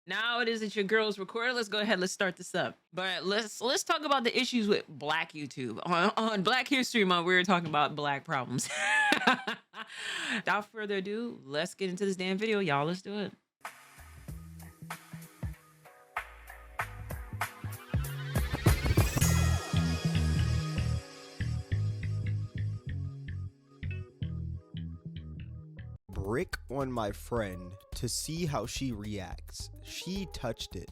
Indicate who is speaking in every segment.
Speaker 1: Now it is that your girls record. Let's go ahead. Let's start this up. But let's talk about the issues with Black YouTube. On Black History Month, we were talking about Black problems. Without further ado, let's get into this damn video, y'all. Let's do it.
Speaker 2: Brick on my friend to see how she reacts. She touched it.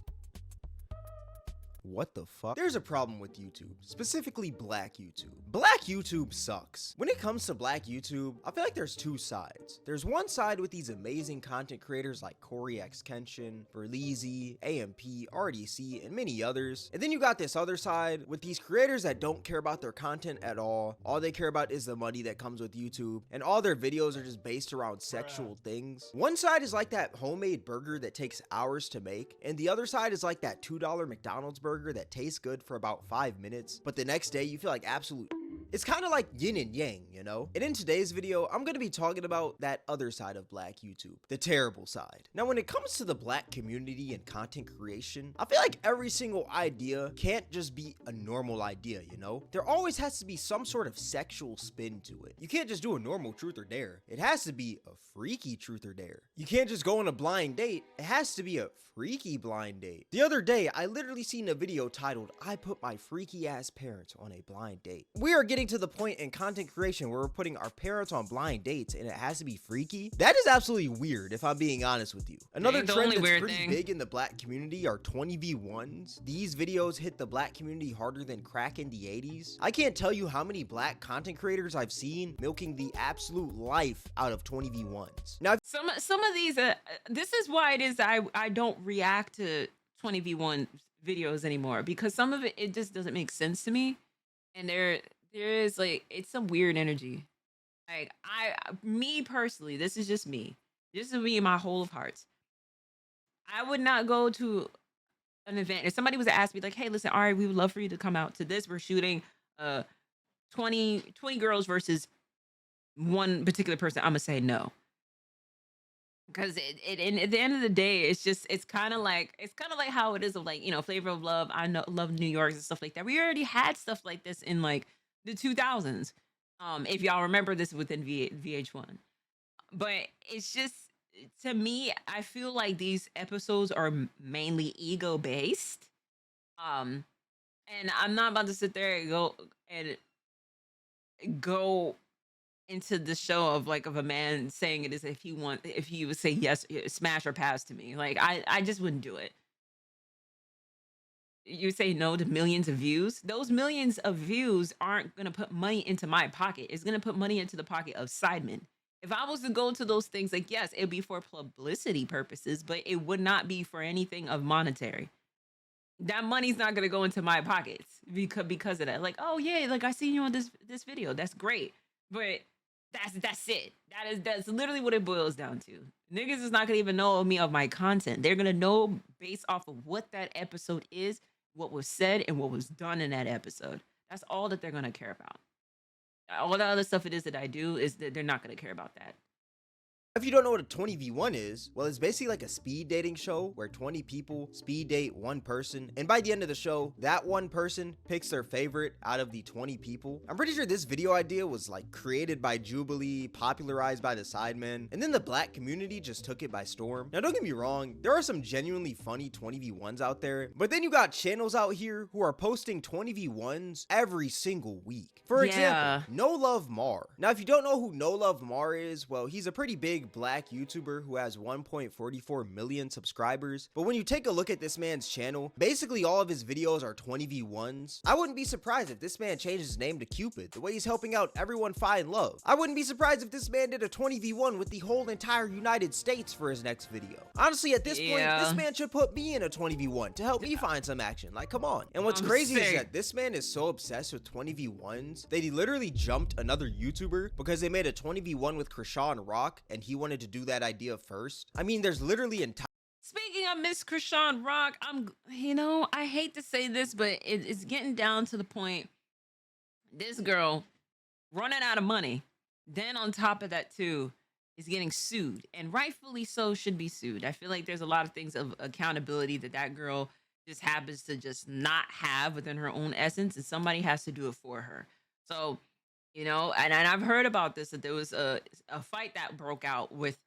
Speaker 2: What the fuck? There's a problem with YouTube, specifically Black YouTube. Black YouTube sucks. When it comes to Black YouTube, I feel like there's two sides. There's one side with these amazing content creators like Corey X Kenshin, Berleezy, AMP, RDC, and many others. And then you got this other side with these creators that don't care about their content at all. All they care about is the money that comes with YouTube, and all their videos are just based around sexual things. One side is like that homemade burger that takes hours to make, and the other side is like that $2 McDonald's burger that tastes good for about 5 minutes, but the next day you feel like absolute. It's kind of like yin and yang, you know? And in today's video, I'm going to be talking about that other side of Black YouTube, the terrible side. Now, when it comes to the Black community and content creation, I feel like every single idea can't just be a normal idea, you know? There always has to be some sort of sexual spin to it. You can't just do a normal truth or dare. It has to be a freaky truth or dare. You can't just go on a blind date. It has to be a freaky blind date. The other day, I literally seen a video titled, "I put my freaky ass parents on a blind date." We are getting to the point in content creation where we're putting our parents on blind dates and it has to be freaky. That is absolutely weird, if I'm being honest with you. Another trend that's pretty big in the Black community are 20v1s. These videos hit the Black community harder than crack in the 80s. I can't tell you how many Black content creators I've seen milking the absolute life out of 20v1s. Now,
Speaker 1: some of these, this is why it is I don't react to 20v1 videos anymore, because some of it just doesn't make sense to me, and there is like, it's some weird energy. Like, me personally, this is me in my whole of hearts. I would not go to an event if somebody was to ask me like, hey, listen, all right, we would love for you to come out to this. We're shooting 20 girls versus one particular person. I'm gonna say no. Because and at the end of the day, it's kind of like how it is of, like, you know, Flavor of Love. I know, love New York and stuff like that. We already had stuff like this in like the 2000s. If y'all remember this within VH1, but it's just, to me, I feel like these episodes are mainly ego based. Um, and I'm not about to sit there and go into the show of like of a man saying it as if he would say yes, smash or pass to me. Like, I just wouldn't do it. You say no to millions of views. Those millions of views aren't gonna put money into my pocket. It's gonna put money into the pocket of Sidemen. If I was to go to those things, like, yes, it'd be for publicity purposes, but it would not be for anything of monetary. That money's not gonna go into my pockets because of that. Like, oh yeah, like, I seen you on this video. That's great, but that's it. That's literally what it boils down to. Niggas is not gonna even know me of my content. They're gonna know based off of what that episode is, what was said, and what was done in that episode. That's all that they're gonna care about. All the other stuff it is that I do is that they're not gonna care about that.
Speaker 2: if you don't know what a 20v1 is, well, it's basically like a speed dating show where 20 people speed date one person, and by the end of the show, that one person picks their favorite out of the 20 people. I'm pretty sure this video idea was like created by Jubilee, popularized by the Sidemen, and then the Black community just took it by storm. Now, don't get me wrong, there are some genuinely funny 20v1s out there, but then you got channels out here who are posting 20v1s every single week. For example, No Love Mar. Now, if you don't know who No Love Mar is, well, he's a pretty big Black YouTuber who has 1.44 million subscribers, but when you take a look at this man's channel, basically all of his videos are 20v1s. I wouldn't be surprised if this man changed his name to Cupid, the way he's helping out everyone find love. I wouldn't be surprised if this man did a 20v1 with the whole entire United States for his next video. Honestly, at this point, this man should put me in a 20v1 to help me find some action. Like, come on. And what's crazy is that this man is so obsessed with 20v1s that he literally jumped another YouTuber because they made a 20v1 with Krishan Rock, and he wanted to do that idea first. I mean, there's literally entire.
Speaker 1: Speaking of Miss Krishan Rock, I hate to say this, but it's getting down to the point, this girl running out of money. Then on top of that too, is getting sued, and rightfully so should be sued. I feel like there's a lot of things of accountability that that girl just happens to just not have within her own essence, and somebody has to do it for her. So, and I've heard about this, that there was a fight that broke out with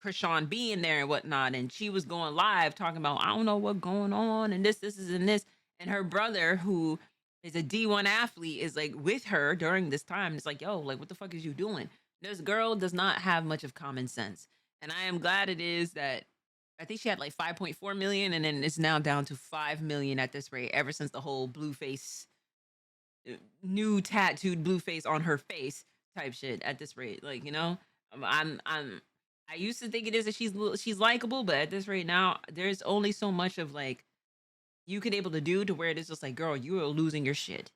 Speaker 1: Krishan being there and whatnot, and she was going live talking about, I don't know what's going on, and this is and this, and her brother, who is a D1 athlete, is like with her during this time. It's like, yo, like, what the fuck is you doing? This girl does not have much of common sense, and I am glad it is that. I think she had like 5.4 million, and then it's now down to 5 million at this rate, ever since the whole blue face, new tattooed blue face on her face type shit at this rate. Like, I used to think it is that she's likable, but at this rate now, there's only so much of like you can able to do to where it is just like, girl, you are losing your shit,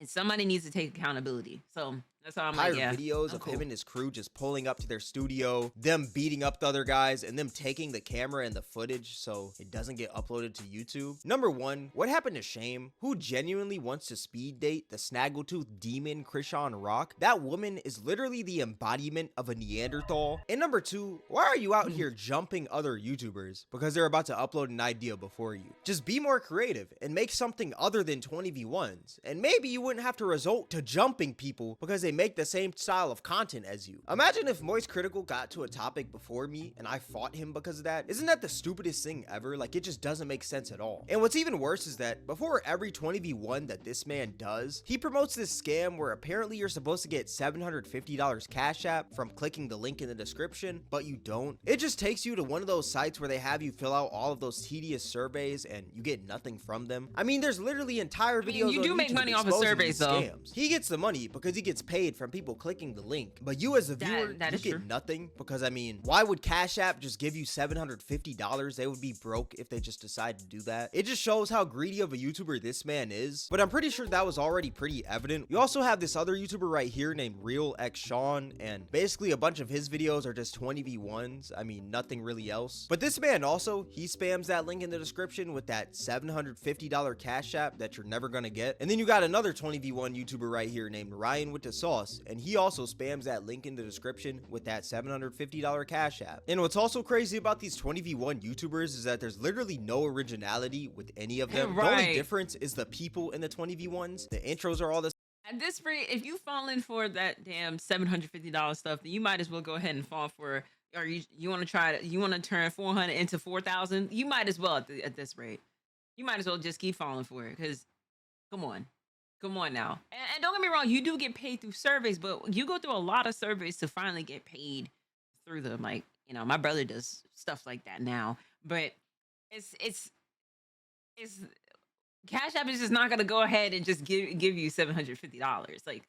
Speaker 1: and somebody needs to take accountability. So that's how I'm like, yeah,
Speaker 2: videos
Speaker 1: I'm
Speaker 2: of
Speaker 1: cool.
Speaker 2: him and his crew just pulling up to their studio, them beating up the other guys, and them taking the camera and the footage so it doesn't get uploaded to YouTube. Number one, what happened to Shame, who genuinely wants to speed date the snaggletooth demon Krishan Rock? That woman is literally the embodiment of a Neanderthal. And number two, why are you out here jumping other YouTubers because they're about to upload an idea before you? Just be more creative and make something other than 20v1s, and maybe you wouldn't have to resort to jumping people because they make the same style of content as you. Imagine if Moist Critical got to a topic before me and I fought him because of that. Isn't that the stupidest thing ever? Like, it just doesn't make sense at all. And what's even worse is that before every 20v1 that this man does, he promotes this scam where apparently you're supposed to get $750 Cash App from clicking the link in the description, but you don't. It just takes you to one of those sites where they have you fill out all of those tedious surveys and you get nothing from them. I mean, there's literally entire videos
Speaker 1: you do
Speaker 2: on
Speaker 1: make
Speaker 2: YouTube
Speaker 1: money off of
Speaker 2: exposing
Speaker 1: surveys,
Speaker 2: these
Speaker 1: though.
Speaker 2: scams. He gets the money because he gets paid from people clicking the link, but you as a viewer,
Speaker 1: That
Speaker 2: you
Speaker 1: is
Speaker 2: get
Speaker 1: true.
Speaker 2: nothing, because I mean, why would Cash App just give you $750? They would be broke if they just decide to do that. It just shows how greedy of a YouTuber this man is, but I'm pretty sure that was already pretty evident. You also have this other YouTuber right here named Real X Sean, and basically a bunch of his videos are just 20v1s. I mean, nothing really else. But this man also, he spams that link in the description with that $750 Cash App that you're never gonna get. And then you got another 20v1 YouTuber right here named Ryan with the Sauce, and he also spams that link in the description with that $750 Cash App. And what's also crazy about these 20v1 YouTubers is that there's literally no originality with any of them. The only
Speaker 1: Right.
Speaker 2: difference is the people in the 20v1s. The intros are all the
Speaker 1: At this rate, if you falling for that damn $750 stuff, then you might as well go ahead and fall for. Or you want to try to, you want to turn 400 into 4,000. You might as well at this rate. You might as well just keep falling for it, because come on. Come on now. And don't get me wrong, you do get paid through surveys, but you go through a lot of surveys to finally get paid through them. Like, my brother does stuff like that now. But it's Cash App is just not gonna go ahead and just give you $750. Like,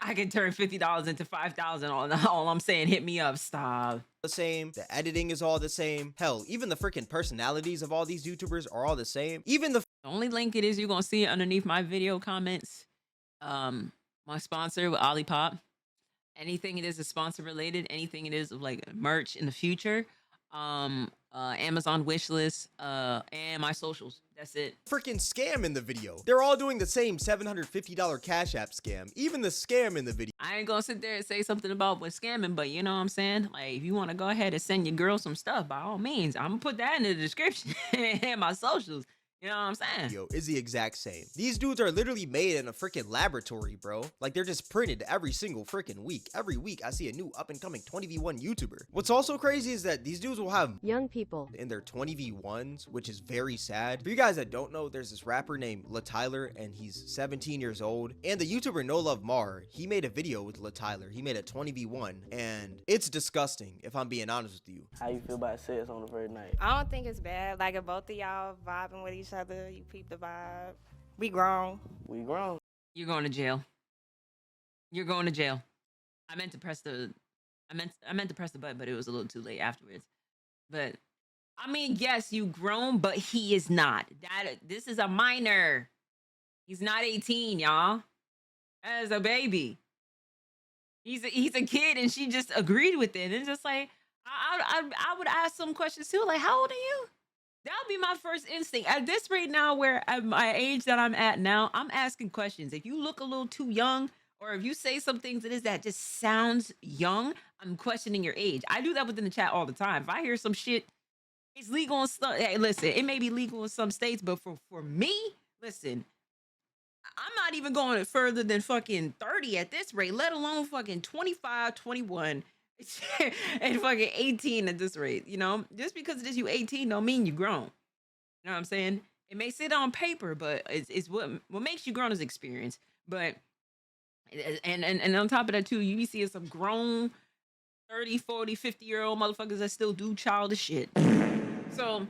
Speaker 1: I can turn $50 into 5,000. All I'm saying, hit me up. Stop.
Speaker 2: same. The editing is all the same. Hell, even the freaking personalities of all these YouTubers are all the same. Even the
Speaker 1: The only link it is, you're gonna see it underneath my video comments. My sponsor with Olipop. Anything it is sponsor related, anything it is of like merch in the future. Amazon wish list, and my socials. That's it.
Speaker 2: freaking scam in the video. They're all doing the same $750 Cash App scam. Even the scam in the video.
Speaker 1: I ain't gonna sit there and say something about what scamming, but you know what I'm saying? Like, if you want to go ahead and send your girl some stuff, by all means, I'm gonna put that in the description and my socials. You know what I'm saying?
Speaker 2: Video is the exact same. These dudes are literally made in a freaking laboratory, bro. Like, they're just printed every single freaking week. Every week, I see a new up-and-coming 20v1 YouTuber. What's also crazy is that these dudes will have
Speaker 3: young people
Speaker 2: in their 20v1s, which is very sad. For you guys that don't know, there's this rapper named LaTyler, and he's 17 years old. And the YouTuber No Love Mar, he made a video with LaTyler. He made a 20v1, and it's disgusting, if I'm being honest with you.
Speaker 4: How you feel about sex on the first night?
Speaker 5: I don't think it's bad. Like, if both of y'all vibing with each other, you peep the vibe. We grown.
Speaker 4: We grown.
Speaker 1: You're going to jail. You're going to jail. I meant to press the button, but it was a little too late afterwards. But I mean, yes, you grown, but he is not. This is a minor. He's not 18, y'all. That is a baby. He's a kid, and she just agreed with it. And it's just like, I would ask some questions too, like, how old are you? That would be my first instinct. At this rate now, where at my age that I'm at now, I'm asking questions. If you look a little too young, or if you say some things it is that just sounds young, I'm questioning your age. I do that within the chat all the time. If I hear some shit, it's legal in some. Hey, listen, it may be legal in some states, but for me, listen, I'm not even going further than fucking 30 at this rate, let alone fucking 25, 21, and fucking 18 at this rate. You know, just because it is you 18 don't mean you grown. You know what I'm saying? It may sit on paper, but it's what makes you grown is experience. But and on top of that too, you be seeing some grown 30, 40, 50-year-old motherfuckers that still do childish shit. So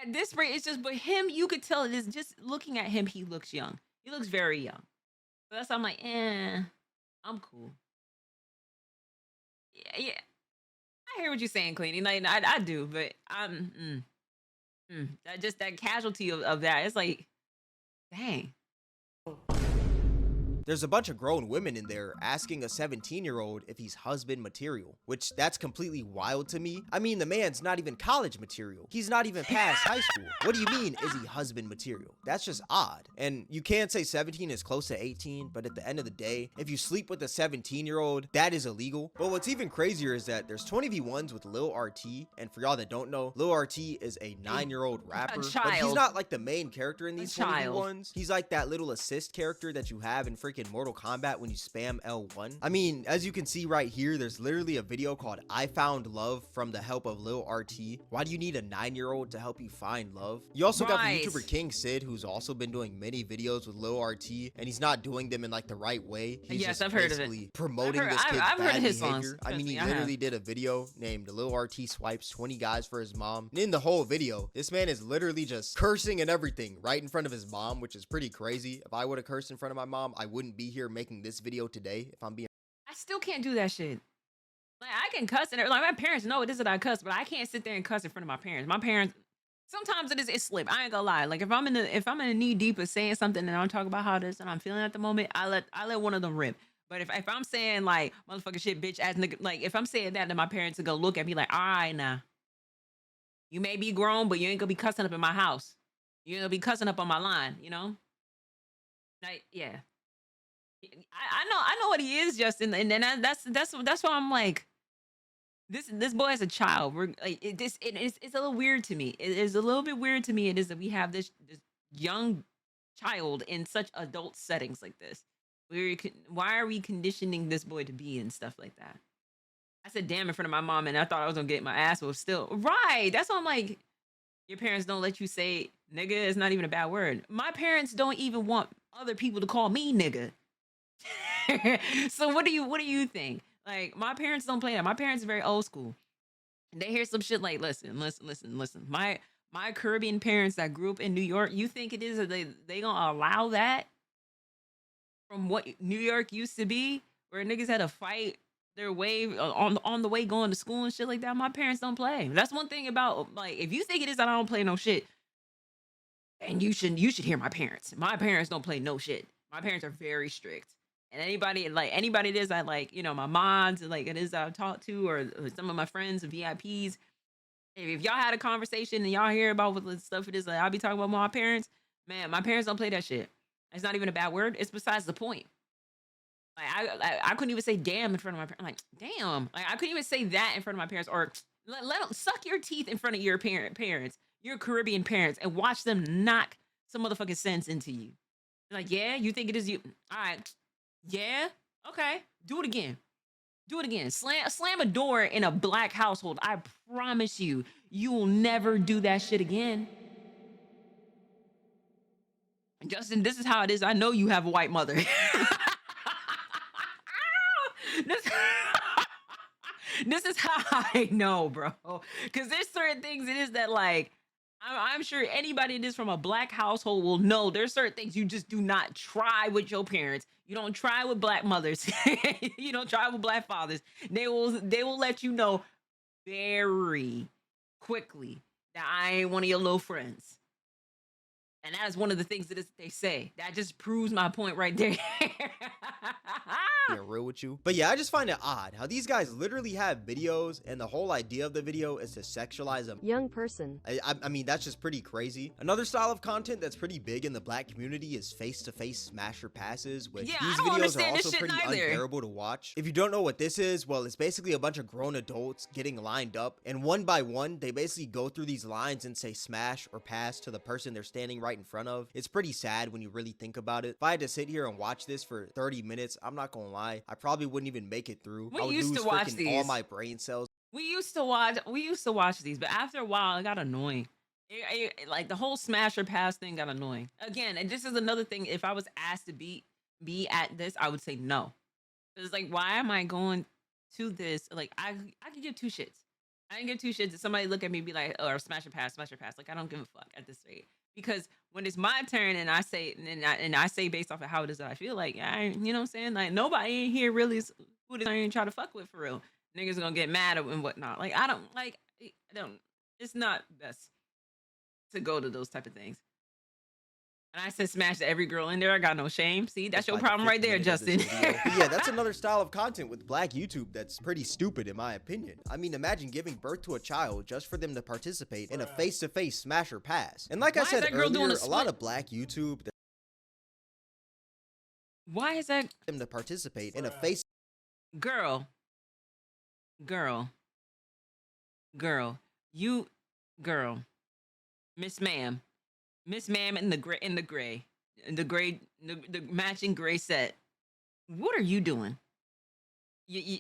Speaker 1: at this rate, it's just, but him, you could tell it is just looking at him, he looks young. He looks very young. So that's why I'm like, I'm cool. Yeah. I hear what you're saying, Cleaning. Like I do, but that just that casualty of that. It's like, dang.
Speaker 2: There's a bunch of grown women in there asking a 17-year-old if he's husband material, which that's completely wild to me. I mean, the man's not even college material. He's not even past high school. What do you mean, is he husband material? That's just odd. And you can't say 17 is close to 18, but at the end of the day, if you sleep with a 17-year-old, that is illegal. But what's even crazier is that there's 20v1s with Lil RT, and for y'all that don't know, Lil RT is a 9-year-old rapper, but he's not like the main character in these 20v1s. He's like that little assist character that you have in freaking Mortal Kombat when you spam L1. I mean, as you can see right here, there's literally a video called I Found Love from the help of Lil RT. Why do you need a 9-year-old to help you find love? You also got the YouTuber King Sid, who's also been doing many videos with Lil RT, and he's not doing them in like the right way. He's just
Speaker 1: I've heard of it.
Speaker 2: Promoting this kid's
Speaker 1: I've heard
Speaker 2: bad
Speaker 1: of his
Speaker 2: behavior.
Speaker 1: songs.
Speaker 2: I mean, he literally did a video named Lil RT Swipes 20 Guys for his mom. And in the whole video, this man is literally just cursing and everything right in front of his mom, which is pretty crazy. If I would have cursed in front of my mom, I wouldn't be here making this video today, if I'm being.
Speaker 1: I still can't do that shit. Like I can cuss and like my parents know it is that I cuss, but I can't sit there and cuss in front of my parents. My parents sometimes it's slip. I ain't gonna lie. Like if I'm in the knee deep of saying something and I'm talking about how this and I'm feeling at the moment, I let one of them rip. But if I'm saying like motherfucking shit, bitch ass nigga, like if I'm saying that, then my parents will go look at me like, all right now. You may be grown, but you ain't gonna be cussing up in my house. You're gonna be cussing up on my line, you know? Like, yeah. I know what he is, Justin, and then that's why I'm like, this boy is a child. We're like it's a little weird to me. It is a little bit weird to me. It is that we have this young child in such adult settings like this. Why are we conditioning this boy to be in stuff like that? I said damn in front of my mom, and I thought I was gonna get my ass whooped still. Right? That's why I'm like, your parents don't let you say nigga. It's not even a bad word. My parents don't even want other people to call me nigga. So what do you think? Like my parents don't play that. My parents are very old school. They hear some shit like listen. My Caribbean parents that grew up in New York, you think it is that they gonna allow that from what New York used to be, where niggas had to fight their way on the way going to school and shit like that? My parents don't play. That's one thing about like if you think it is that I don't play no shit, and you should hear my parents. My parents don't play no shit. My parents are very strict. And anybody it is that like, you know, my moms like it is I've talked to or some of my friends and VIPs. If y'all had a conversation and y'all hear about what the stuff it is like I'll be talking about my parents, man, my parents don't play that shit. It's not even a bad word. It's besides the point. Like I couldn't even say damn in front of my parents. Like, damn. Like I couldn't even say that in front of my parents or let them suck your teeth in front of your parents, your Caribbean parents, and watch them knock some motherfucking sense into you. Like, yeah, you think it is you. All right. Yeah. Okay. Do it again. Do it again. Slam a door in a black household. I promise you, you will never do that shit again. Justin, this is how it is. I know you have a white mother. this, this is how I know, bro. Because there's certain things it is that like I'm sure anybody that is from a black household will know there's certain things you just do not try with your parents. You don't try with black mothers. You don't try with black fathers. They will let you know very quickly that I ain't one of your little friends. And that is one of the things that they say. That just proves my point right there.
Speaker 2: Being real with you. But yeah, I just find it odd how these guys literally have videos and the whole idea of the video is to sexualize a
Speaker 3: young person.
Speaker 2: I mean, that's just pretty crazy. Another style of content that's pretty big in the black community is face-to-face smasher passes, which
Speaker 1: Yeah,
Speaker 2: these
Speaker 1: I don't
Speaker 2: videos are
Speaker 1: understand this
Speaker 2: also
Speaker 1: shit
Speaker 2: pretty
Speaker 1: neither.
Speaker 2: unbearable to watch. If you don't know what this is, well, it's basically a bunch of grown adults getting lined up, and one by one, they basically go through these lines and say smash or pass to the person they're standing right in front of. It's pretty sad when you really think about it. If I had to sit here and watch this for 30 minutes, I'm not gonna lie, I probably wouldn't even make it through.
Speaker 1: We
Speaker 2: I would
Speaker 1: used
Speaker 2: lose
Speaker 1: to watch
Speaker 2: freaking all
Speaker 1: these.
Speaker 2: my brain cells.
Speaker 1: We used to watch these, but after a while, it got annoying. Like the whole smasher pass thing got annoying. Again, and this is another thing. If I was asked to be at this, I would say no. It's like, why am I going to this? Like, I can give two shits. I can give two shits if somebody look at me and be like, oh, smasher pass, smasher pass. Like, I don't give a fuck at this rate. Because when it's my turn and I say and I say based off of how it is that I feel, like, you know what I'm saying? Like, nobody in here really is who they ain't try to fuck with for real. Niggas gonna get mad and whatnot. Like, I don't. It's not best to go to those type of things. And I said smash to every girl in there. I got no shame. See, that's your
Speaker 2: Like the
Speaker 1: problem right
Speaker 2: 5th
Speaker 1: there,
Speaker 2: minute of this
Speaker 1: Justin.
Speaker 2: video. But yeah, that's another style of content with black YouTube that's pretty stupid in my opinion. I mean, imagine giving birth to a child just for them to participate in a face-to-face smasher pass. And like
Speaker 1: Why
Speaker 2: I
Speaker 1: is
Speaker 2: said
Speaker 1: that girl doing
Speaker 2: earlier,
Speaker 1: a
Speaker 2: a lot
Speaker 1: split?
Speaker 2: of black YouTube,
Speaker 1: Why is that
Speaker 2: them to participate in a face
Speaker 1: girl, you girl, Miss Ma'am in the matching gray set? What are you doing? You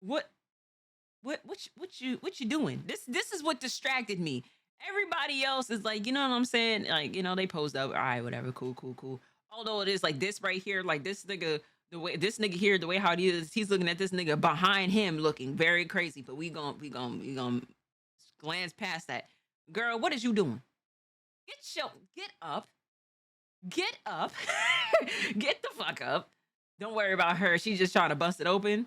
Speaker 1: what you doing? This is what distracted me. Everybody else is like, you know what I'm saying? Like, you know, they posed up. All right, whatever, cool. Although it is like this right here, like this nigga, the way this nigga here, the way how he is, he's looking at this nigga behind him, looking very crazy. But we gon' glance past that. Girl, what is you doing? Get up, get the fuck up. Don't worry about her. She's just trying to bust it open.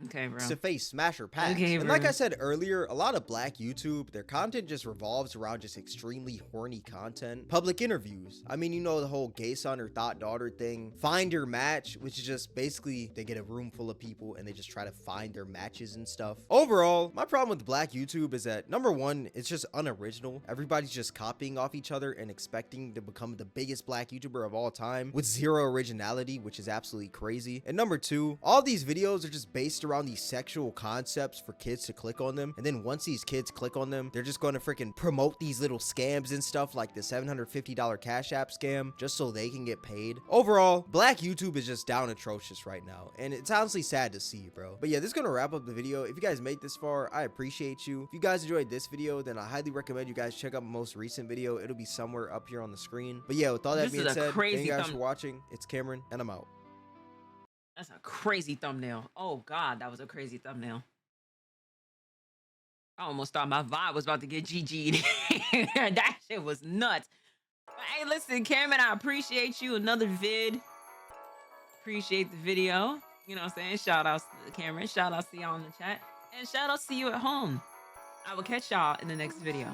Speaker 1: Okay, bro.
Speaker 2: to face smasher pass.
Speaker 1: Okay,
Speaker 2: and like
Speaker 1: bro.
Speaker 2: I said earlier, a lot of black YouTube, their content just revolves around just extremely horny content. Public interviews. I mean, you know, the whole gay son or thought daughter thing. Find your match, which is just basically they get a room full of people and they just try to find their matches and stuff. Overall, my problem with black YouTube is that number one, it's just unoriginal. Everybody's just copying off each other and expecting to become the biggest black YouTuber of all time with zero originality, which is absolutely crazy. And number two, all these videos are just based around these sexual concepts for kids to click on them, and then once these kids click on them, they're just going to freaking promote these little scams and stuff like the $750 Cash App scam just so they can get paid. Overall, black YouTube is just down atrocious right now, and it's honestly sad to see, bro. But yeah, this is gonna wrap up the video. If you guys made this far, I appreciate you. If you guys enjoyed this video, then I highly recommend you guys check out my most recent video. It'll be somewhere up here on the screen. But yeah, with all that
Speaker 1: This
Speaker 2: being
Speaker 1: is a
Speaker 2: said, thank
Speaker 1: crazy
Speaker 2: you guys for watching. It's Cameron, and I'm out.
Speaker 1: That's a crazy thumbnail. Oh God, that was a crazy thumbnail. I almost thought my vibe was about to get GG'd. That shit was nuts. But hey, listen, Cameron, I appreciate you. Another vid. Appreciate the video. You know what I'm saying? Shout outs to Cameron. Shout outs to y'all in the chat. And shout outs to you at home. I will catch y'all in the next video.